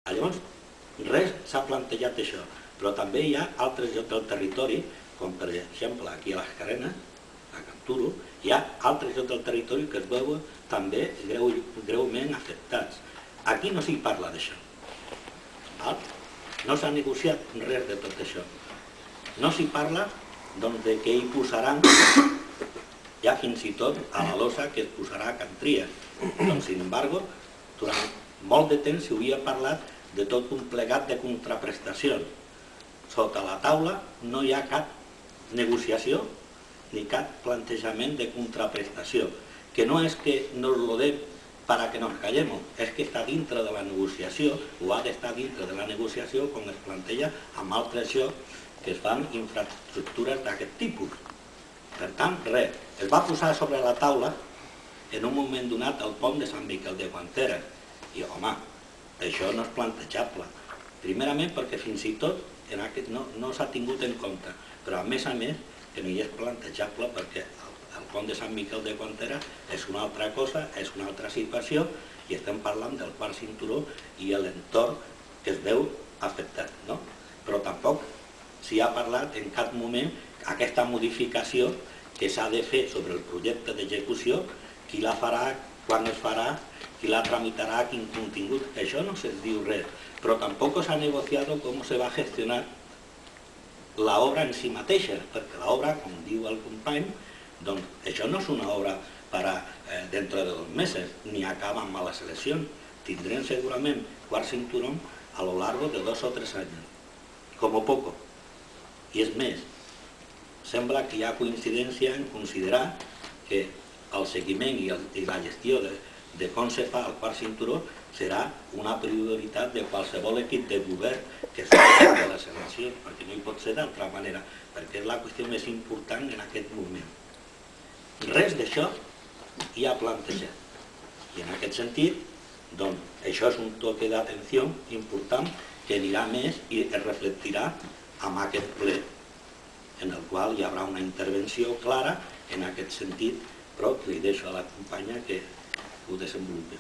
Llavors, res s'ha plantejat això, però també hi ha altres llocs del territori, com per exemple aquí a les Carenes, a Canturo, hi ha altres llocs del territori que es veuen també greument afectats. Aquí no s'hi parla d'això. No s'ha negociat res de tot això. No s'hi parla de què hi posaran, ja fins i tot a la losa que es posarà a Can Tries. Doncs, sin embargo, durant molt de temps s'hi havia parlat de tot un plegat de contraprestacions. Sota la taula no hi ha cap negociació ni cap plantejament de contraprestació, que no és que nos lo den para que nos callemos, és que està dintre de la negociació, o ha d'estar dintre de la negociació com es planteja amb altres llocs que es fan infraestructures d'aquest tipus. Per tant, res, es va posar sobre la taula en un moment donat el pont de Sant Miquel de Guanteres. I, home, això no és plantejable. Primerament perquè fins i tot no s'ha tingut en compte, però a més que no hi és plantejable perquè el pont de Sant Miquel de Guanteres és una altra cosa, és una altra situació, i estem parlant del quart cinturó i l'entorn que es veu afectat. Però tampoc s'hi ha parlat en cap moment aquesta modificació que s'ha de fer sobre el projecte d'execució, qui la farà, quan es farà, qui la tramitarà, quin contingut. Això no se'n diu res, però tampoc s'ha negociat com se va gestionar l'obra en si mateixa, perquè l'obra, com diu el company, doncs això no és una obra per dentro de 2 mesos, ni acaba amb les eleccions. Tindrem segurament quart cinturó a lo largo de 2 o 3 anys, com a poco. I és més, sembla que hi ha coincidència en considerar que el seguiment i la gestió de com se fa el quart cinturó serà una prioritat de qualsevol equip de govern que s'ha de les eleccions, perquè no hi pot ser d'altra manera, perquè és la qüestió més important en aquest moment. Res d'això hi ha plantejat. I en aquest sentit, doncs, això és un toque d'atenció important que anirà més i es reflectirà en aquest ple, en el qual hi haurà una intervenció clara en aquest sentit, però li deixo a la companya que ho desenvolupi.